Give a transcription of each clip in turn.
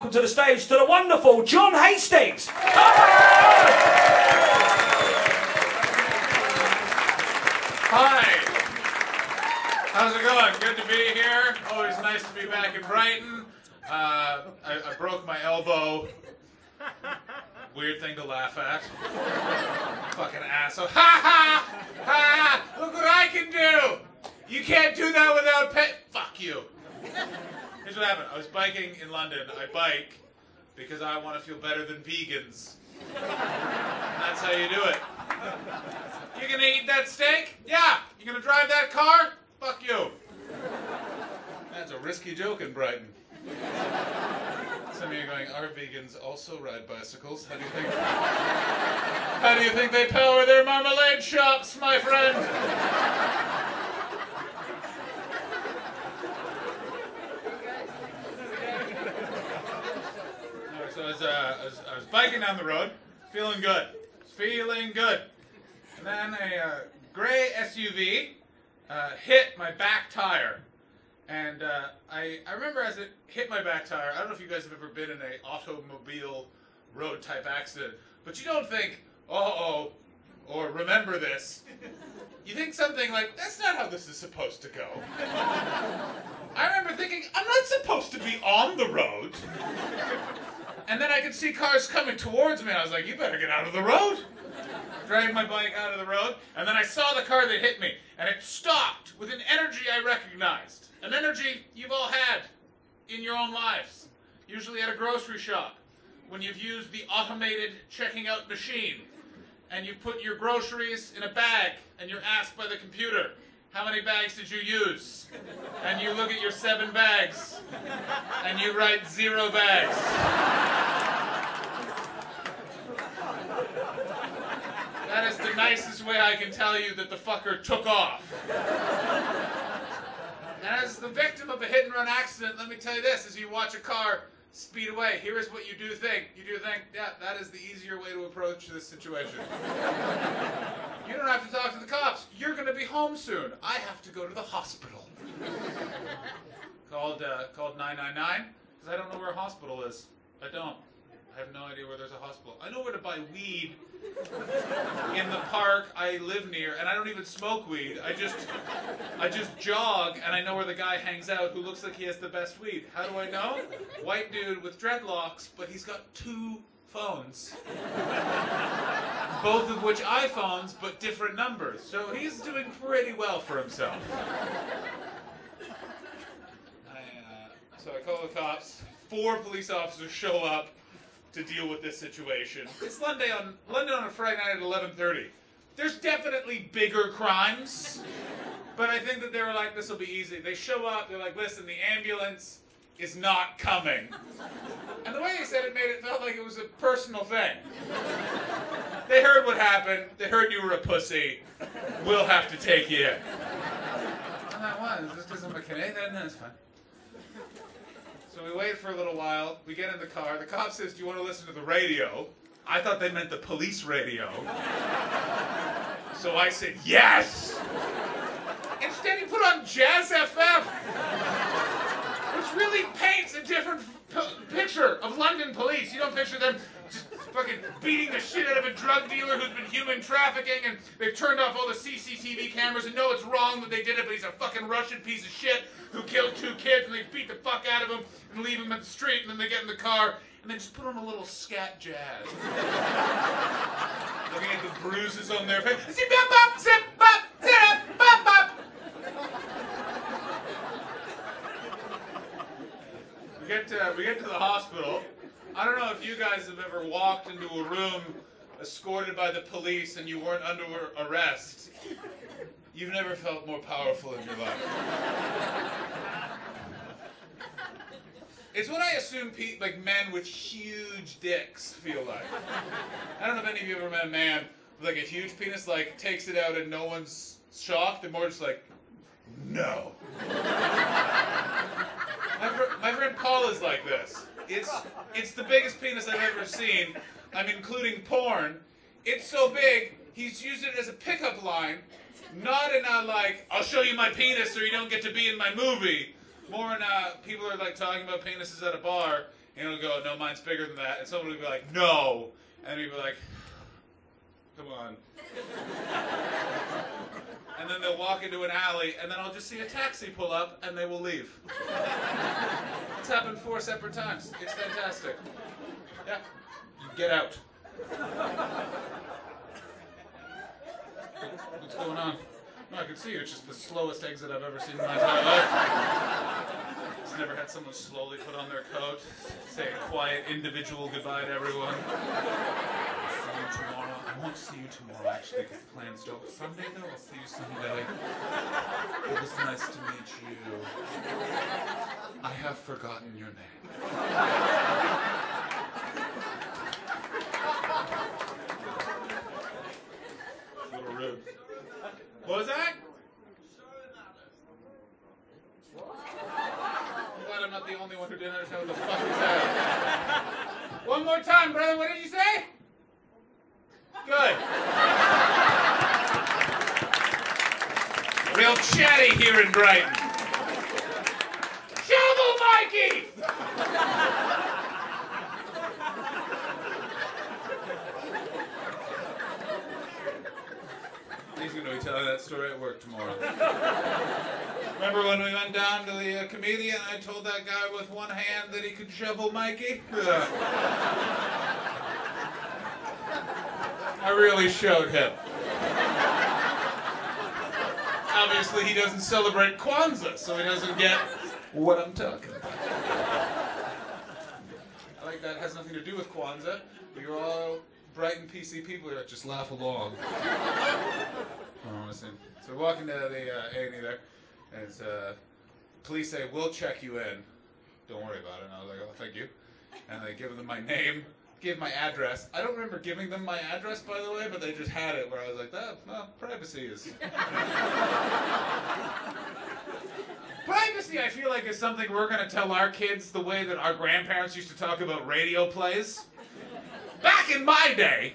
welcome to the stage to the wonderful John Hastings. Hi. How's it going? Good to be here. Always nice to be back in Brighton. I broke my elbow. Weird thing to laugh at. Fucking asshole. Ha ha! Ha! Look what I can do! You can't do that without pay. Fuck you. Here's what happened. I was biking in London. I bike because I want to feel better than vegans. And that's how you do it. You gonna eat that steak? Yeah. You gonna drive that car? Fuck you. That's a risky joke in Brighton. Some of you are going, are vegans also ride bicycles? How do you think they power their marmalade shops, my friend? So I was biking down the road, feeling good. And then a gray SUV hit my back tire. And I remember as it hit my back tire, I don't know if you guys have ever been in an automobile road type accident, but you don't think, uh-oh, or remember this. You think something like, that's not how this is supposed to go. I remember thinking, I'm not supposed to be on the road. And then I could see cars coming towards me, and I was like, you better get out of the road. Dragged my bike out of the road, and then I saw the car that hit me, and it stopped with an energy I recognized. An energy you've all had in your own lives, usually at a grocery shop, when you've used the automated checking out machine, and you put your groceries in a bag, and you're asked by the computer, how many bags did you use? And you look at your 7 bags, and you write 0 bags. That is the nicest way I can tell you that the fucker took off. And as the victim of a hit-and-run accident, let me tell you this, as you watch a car speed away, here is what you do think. You do think, yeah, that is the easier way to approach this situation. You don't have to talk to the cops. You're going to be home soon. I have to go to the hospital. Called 999, because I don't know where a hospital is. I don't. I have no idea where there's a hospital. I know where to buy weed in the park I live near, and I don't even smoke weed. I just jog, and I know where the guy hangs out who looks like he has the best weed. How do I know? White dude with dreadlocks, but he's got 2 phones. Both of which iPhones, but different numbers. So he's doing pretty well for himself. So I call the cops. 4 police officers show up to deal with this situation. It's London on a Friday night at 11:30. There's definitely bigger crimes, but I think that they were like, this will be easy. They show up, they're like, listen, the ambulance is not coming. And the way they said it made it felt like it was a personal thing. They heard what happened, they heard you were a pussy, we'll have to take you in. I'm like, what? Is this because I'm a Canadian? No, it's fine. So we wait for a little while, we get in the car, the cop says, do you want to listen to the radio? I thought they meant the police radio. So I said, yes! Instead he put on Jazz FM, which really paints a different picture of London police. You don't picture them just fucking beating the shit out of a drug dealer who's been human trafficking, and they've turned off all the CCTV cameras and know it's wrong that they did it, but he's a fucking Russian piece of shit who killed 2 kids, and they beat the fuck out of him and leave him at the street, and then they get in the car and they just put on a little scat jazz. Looking at the bruises on their face. Zip bop zip bop zip bop bop. We get to the hospital. I don't know if you guys have ever walked into a room escorted by the police and you weren't under arrest. You've never felt more powerful in your life. It's what I assume like men with huge dicks feel like. I don't know if any of you have ever met a man with like a huge penis, like takes it out and no one's shocked. They're more just like, no. My friend Paul is like this. It's the biggest penis I've ever seen. I'm including porn. It's so big, he's used it as a pickup line, not in a like, I'll show you my penis or you don't get to be in my movie. More in people are like talking about penises at a bar. And he'll go, no, mine's bigger than that. And someone will be like, no. And he'll be like, come on. And then they'll walk into an alley, and then I'll just see a taxi pull up, and they will leave. It's happened 4 separate times. It's fantastic. Yeah. You get out. What's going on? No, I can see you. It's just the slowest exit I've ever seen in my entire life. Just never had someone slowly put on their coat, say a quiet, individual goodbye to everyone. See you tomorrow. I won't see you tomorrow, actually, because the plans don't. Sunday, though, I'll see you Sunday. It was nice to meet you. I have forgotten your name. A little rude. What was that? I'm glad I'm not the only one who didn't understand what the fuck he said. One more time, brother. What did you say? Good. Real chatty here in Brighton. Shovel Mikey! He's going to be telling that story at work tomorrow. Remember when we went down to the comedian and I told that guy with one hand that he could shovel Mikey? I really showed him. Obviously, he doesn't celebrate Kwanzaa, so he doesn't get what I'm talking about. I like that. It has nothing to do with Kwanzaa, but you're all Brighton PC people that just laugh along. Oh, listen. So we walk into the A&E there, and police say, we'll check you in. Don't worry about it. And I was like, oh, thank you. And they give them my name, gave my address. I don't remember giving them my address, by the way, but they just had it where I was like, well, privacy is... Privacy, I feel like, is something we're going to tell our kids the way that our grandparents used to talk about radio plays. Back in my day,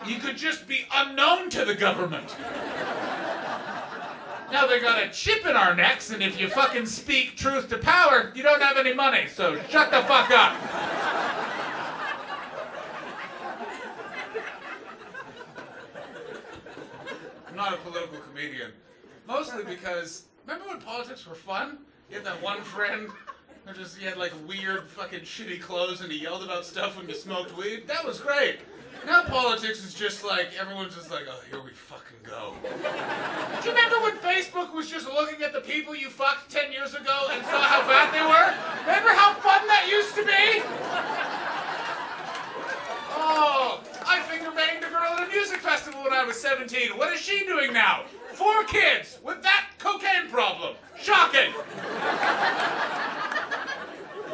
you could just be unknown to the government. Now they got a chip in our necks, and if you fucking speak truth to power, you don't have any money, so shut the fuck up. I'm not a political comedian. Mostly because, remember when politics were fun? You had that one friend who just, he had like weird fucking shitty clothes and he yelled about stuff when you smoked weed? That was great. Now politics is just like, everyone's just like, oh, here we fucking go. Do you remember when Facebook was just looking at the people you fucked 10 years ago and saw how bad they were? Remember how fun that used to be? Oh, I finger banged a girl at a music festival when I was 17. What is she doing now? 4 kids with that cocaine problem. Shocking.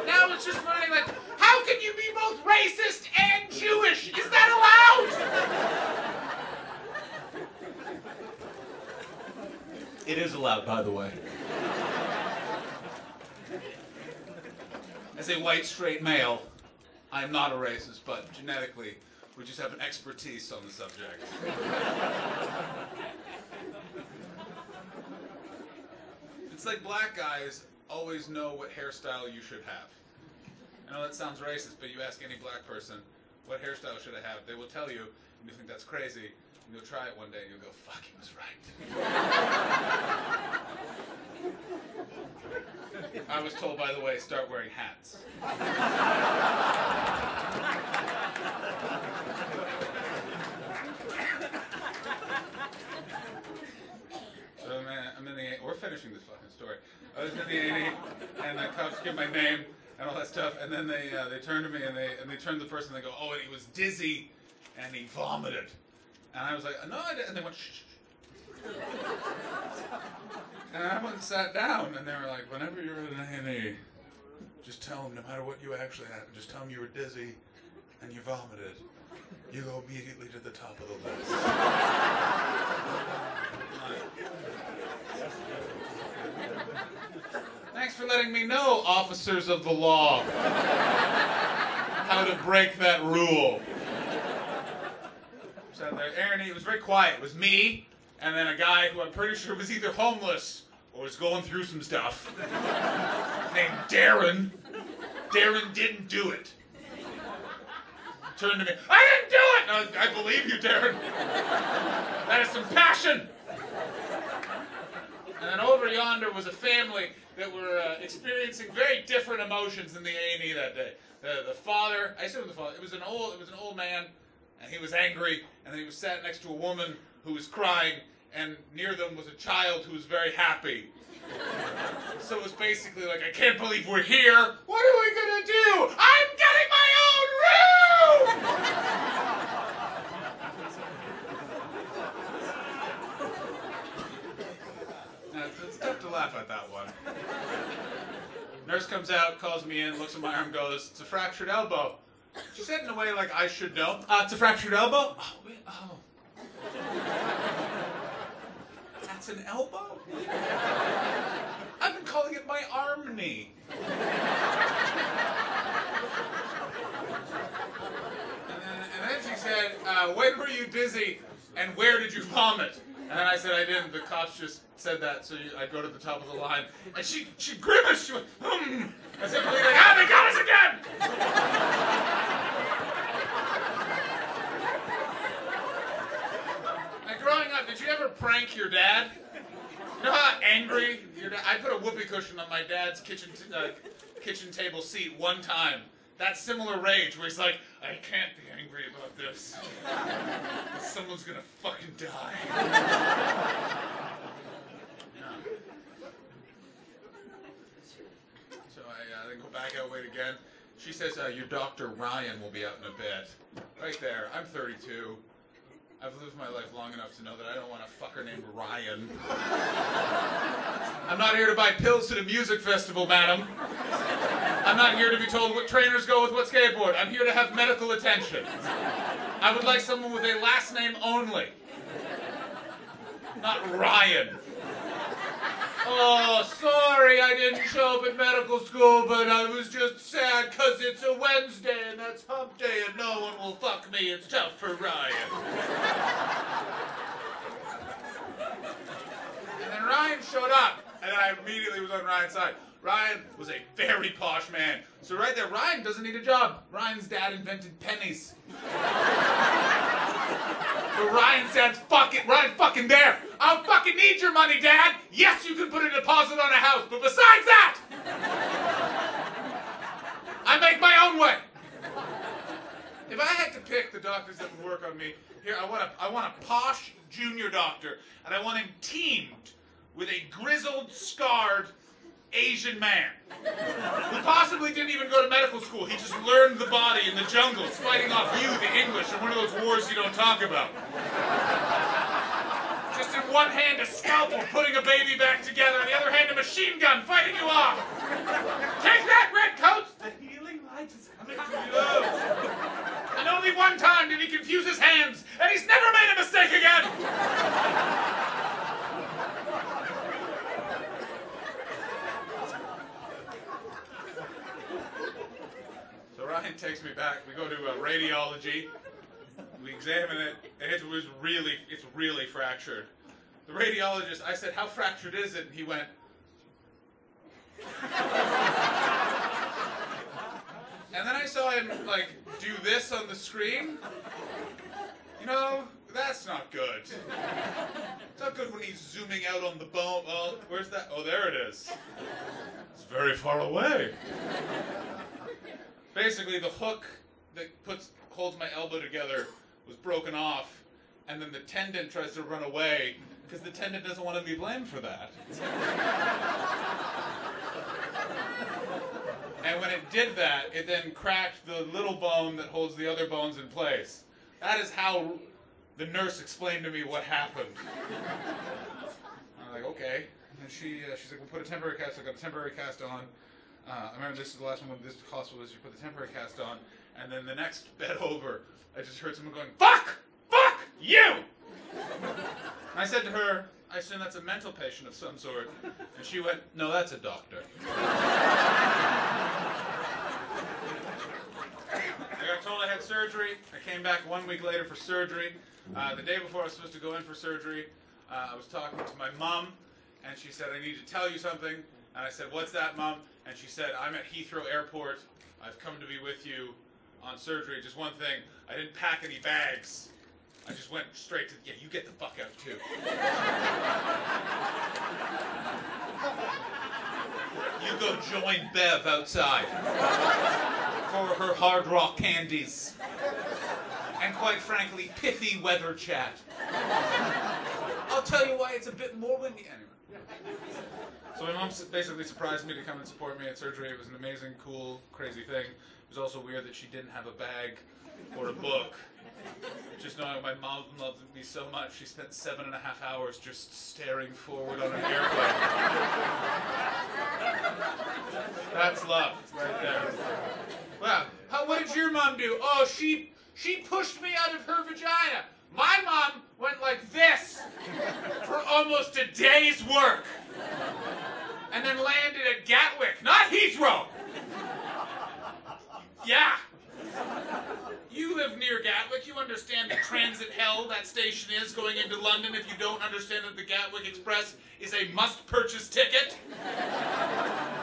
Now it's just learning, like, how can you be both racist and Jewish? Is that allowed? It is allowed, by the way. As a white, straight male, I am not a racist, but genetically, we just have an expertise on the subject. It's like black guys always know what hairstyle you should have. I know that sounds racist, but you ask any black person, what hairstyle should I have? They will tell you, and you think that's crazy, and you'll try it one day, and you'll go, fuck, he was right. I was told, by the way, start wearing hats. So I'm in the, we're finishing this fucking story. I was in the A&E, and the cops give my name and all that stuff, and then they turn to me and they turn to the person and they go, oh, and he was dizzy and he vomited. And I was like, no, I didn't. And they went, shh. And I went and sat down, and they were like, whenever you're in an A&E, just tell them, no matter what you actually happened, just tell them you were dizzy and you vomited. You go immediately to the top of the list. Thanks for letting me know, officers of the law, how to break that rule. So there, Aaron, it was very quiet. It was me, and then a guy who I'm pretty sure was either homeless or was going through some stuff, named Darren. Darren didn't do it. Turned to me, I didn't do it! No, I believe you, Darren. That is some passion. And then over yonder was a family that were experiencing very different emotions in the A&E that day. The father, I assume the father, it was an old man, and he was angry, and then he was sat next to a woman who was crying, and near them was a child who was very happy. So it was basically like, I can't believe we're here. What are we gonna do? I'm getting my own room! It's tough to laugh at that one. Nurse comes out, calls me in, looks at my arm, goes, it's a fractured elbow. She said in a way like I should know. It's a fractured elbow? Oh, wait, oh. That's an elbow? I've been calling it my arm knee. And then she said, when were you dizzy and where did you vomit? And then I said I didn't. The cops just said that, so I'd go to the top of the line. And she grimaced. She went, as if like, they got us again! Like growing up, did you ever prank your dad? You know how angry your dad? I put a whoopee cushion on my dad's kitchen table seat one time. That similar rage where he's like, I can't be angry about this. Someone's gonna fucking die. Yeah. So I then go back out, wait again. She says, your doctor Ryan will be out in a bit. Right there. I'm 32. I've lived my life long enough to know that I don't want a fucker named Ryan. I'm not here to buy pills to the music festival, madam. I'm not here to be told what trainers go with what skateboard. I'm here to have medical attention. I would like someone with a last name only. Not Ryan. Oh, sorry I didn't show up at medical school, but I was just sad because it's a Wednesday and that's hump day and no one will fuck me. It's tough for Ryan. And then Ryan showed up, and I immediately was on Ryan's side. Ryan was a very posh man. So right there, Ryan doesn't need a job. Ryan's dad invented pennies. But Ryan said, fuck it, Ryan's fucking there. I don't fucking need your money, Dad. Yes, you can put a deposit on a house, but besides that, I make my own way. If I had to pick the doctors that would work on me, here, I want a posh junior doctor, and I want him teamed with a grizzled, scarred Asian man who possibly didn't even go to medical school. He just learned the body in the jungles, fighting off you, the English, in one of those wars you don't talk about. Just in one hand a scalpel putting a baby back together, in the other hand a machine gun fighting you off. Take that, redcoats! The healing light is coming to you. And only one time did he confuse his hands, and he's never made a mistake again! So Ryan takes me back. We go to radiology. We examine it, and it's really fractured. The radiologist, I said, how fractured is it? And he went. And then I saw him, like, do this on the screen. You know, that's not good. It's not good when he's zooming out on the bone. Oh, where's that? Oh, there it is. It's very far away. Basically, the hook that holds my elbow together was broken off, and then the tendon tries to run away because the tendon doesn't want to be blamed for that. And when it did that, it then cracked the little bone that holds the other bones in place. That is how the nurse explained to me what happened. I'm like, okay. And she's like, we'll put a temporary cast. I got a temporary cast on. I remember this is the last one when this hospital was, you put the temporary cast on, and then the next bed over, I just heard someone going, fuck! Fuck you! And I said to her, I assume that's a mental patient of some sort. And she went, no, that's a doctor. I got told I had surgery. I came back 1 week later for surgery. The day before I was supposed to go in for surgery, I was talking to my mom, and she said, I need to tell you something. And I said, what's that, Mom? And she said, I'm at Heathrow Airport, I've come to be with you on surgery. Just one thing, I didn't pack any bags. I just went straight to, yeah, you get the fuck out too. You go join Bev outside for her hard rock candies. And quite frankly, pithy weather chat. I'll tell you why it's a bit more windy. Anyway. So my mom basically surprised me to come and support me at surgery. It was an amazing, cool, crazy thing. It was also weird that she didn't have a bag or a book. Just knowing my mom loved me so much, she spent 7.5 hours just staring forward on an airplane. That's love, right there. Well, what did your mom do? Oh, she pushed me out of her vagina. My mom went like this for almost a day's work. And then landed at Gatwick, not Heathrow. Yeah. You live near Gatwick. You understand the transit hell that station is going into London if you don't understand that the Gatwick Express is a must-purchase ticket.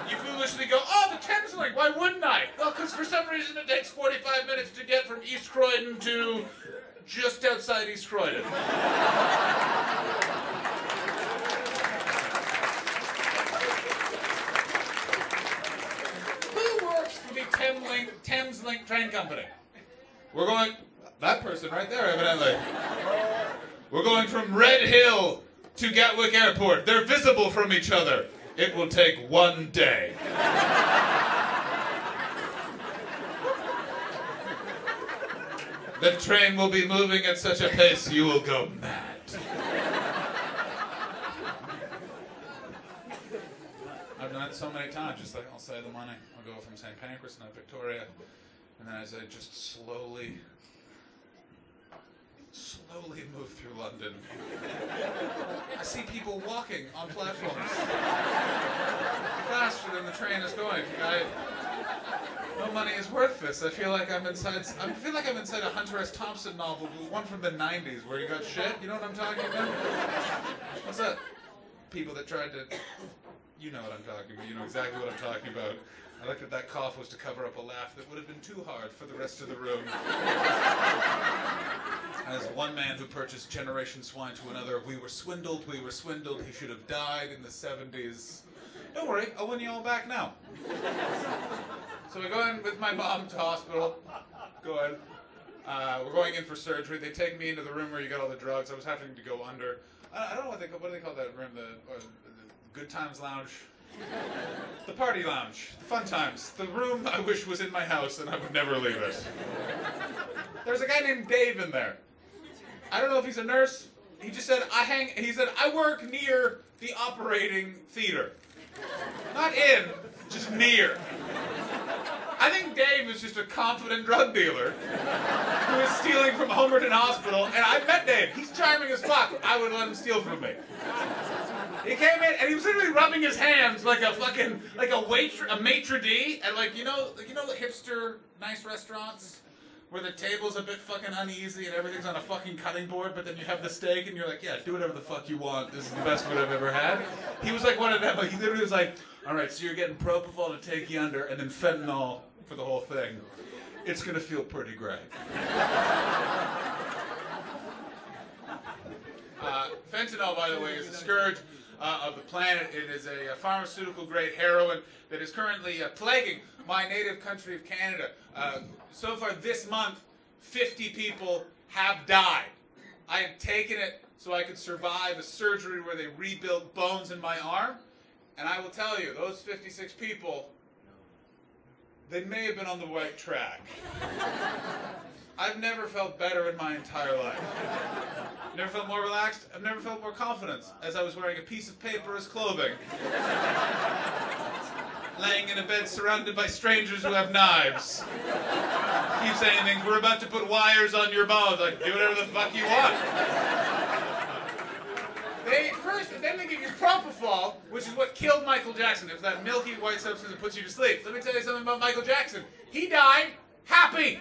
You foolishly go, oh, the Thames Link, why wouldn't I? Well, because for some reason it takes 45 minutes to get from East Croydon to just outside East Croydon. Who works for the Thames Link train company? We're going, that person right there, evidently. We're going from Red Hill to Gatwick Airport. They're visible from each other. It will take 1 day. The train will be moving at such a pace you will go mad. I've done it so many times, just like I'll save the money. I'll go from St. Pancras to Victoria. And then as I just slowly move through London, I see people walking on platforms faster than the train is going. No money is worth this. I feel like I'm inside a Hunter S. Thompson novel, one from the 90s where you got shit. You know what I'm talking about? What's that? People that tried to, you know what I'm talking about. You know exactly what I'm talking about. I looked at that cough was to cover up a laugh that would have been too hard for the rest of the room. As one man who purchased Generation Swine to another, we were swindled, he should have died in the 70s. Don't worry, I'll win you all back now. So we go in with my mom to hospital. Go in. We're going in for surgery. They take me into the room where you got all the drugs. I was having to go under. I don't know what do they call that room, the Good Times Lounge? The party lounge, the fun times, the room I wish was in my house and I would never leave it. There's a guy named Dave in there. I don't know if he's a nurse. He just said, I work near the operating theater. Not in, just near. I think Dave is just a confident drug dealer who is stealing from Homerton Hospital, and I've met Dave. He's charming as fuck. I would let him steal from me. He came in and he was literally rubbing his hands like a maitre d' at like you know the hipster nice restaurants where the table's a bit fucking uneasy and everything's on a fucking cutting board, but then you have the steak and you're like, yeah, do whatever the fuck you want. This is the best food I've ever had. He was like one of them. Like he literally was like, all right, so you're getting propofol to take you under and then fentanyl for the whole thing. It's gonna feel pretty great. Fentanyl, by the way, is a scourge of the planet. It is a pharmaceutical-grade heroin that is currently plaguing my native country of Canada. So far this month, 50 people have died. I have taken it so I could survive a surgery where they rebuilt bones in my arm. And I will tell you, those 56 people, they may have been on the right track. I've never felt better in my entire life. Never felt more relaxed. I've never felt more confident as I was wearing a piece of paper as clothing. Laying in a bed surrounded by strangers who have knives. Keep saying things, we're about to put wires on your bones. Like, do whatever the fuck you want. Then they give you propofol, which is what killed Michael Jackson. It was that milky white substance that puts you to sleep. Let me tell you something about Michael Jackson. He died happy.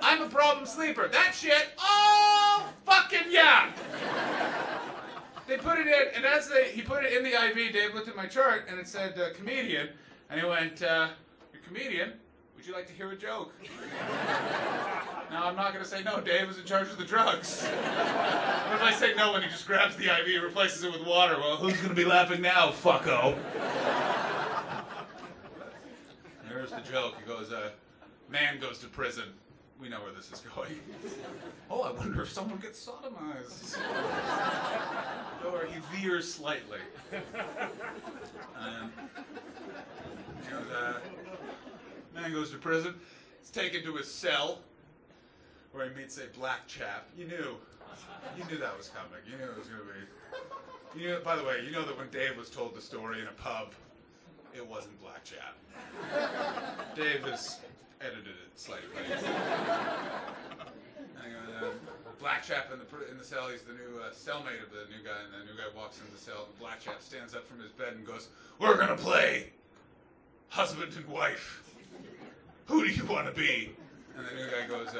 I'm a problem sleeper. That shit, oh, fucking yeah. They put it in, and he put it in the IV, Dave looked at my chart, and it said comedian, and he went, comedian, would you like to hear a joke? Now, I'm not going to say no. Dave was in charge of the drugs. What if I say no when he just grabs the IV and replaces it with water? Well, who's going to be laughing now, fucko? There's the joke. He goes, man goes to prison. We know where this is going. Oh, I wonder if someone gets sodomized. Or he veers slightly. And he goes, man goes to prison. He's taken to his cell, where he meets a black chap. You knew that was coming. You knew it was going to be. You knew, by the way, you know that when Dave was told the story in a pub, it wasn't black chap. Dave has edited it slightly. Black chap in the cell. He's the new cellmate of the new guy, and the new guy walks into the cell. And the black chap stands up from his bed and goes, "We're gonna play husband and wife. Who do you want to be?" And the new guy goes,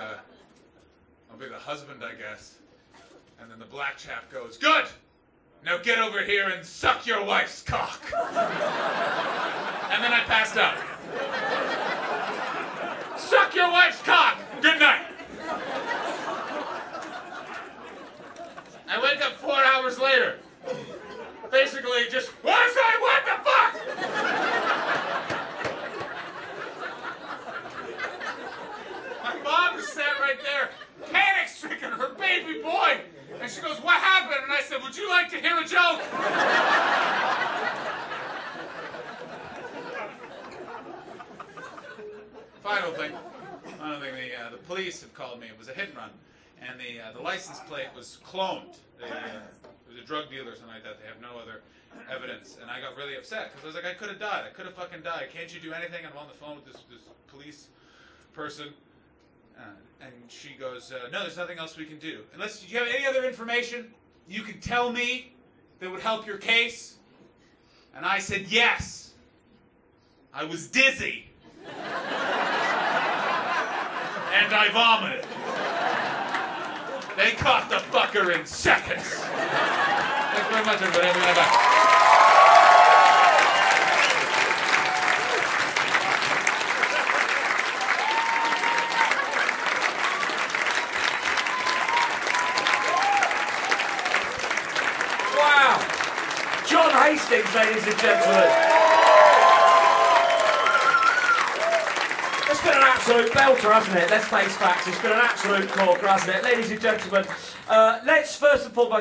"I'll be the husband, I guess." And then the black chap goes, "Good! Now get over here and suck your wife's cock." And then I passed out. Suck your wife's cock! Good night. I wake up 4 hours later. Basically just, what the fuck? My mom is sat right there, panic-stricken, her baby boy. And she goes, "What happened?" And I said, "Would you like to hear a joke?" Final thing, the police have called me. It was a hit and run, and the license plate was cloned. It was a drug dealer or something like that. They have no other evidence, and I got really upset because I was like, I could have died. I could have fucking died. Can't you do anything? I'm on the phone with this police person, and she goes, "No, there's nothing else we can do. Unless do you have any other information you can tell me that would help your case?" And I said, "Yes. I was dizzy. And I vomited. They caught the fucker in seconds." Thanks very much, everybody. I'll be right back. Wow! John Hastings, ladies and gentlemen. It's been an absolute belter, hasn't it? Let's face facts. It's been an absolute corker, hasn't it? Ladies and gentlemen, let's first and foremost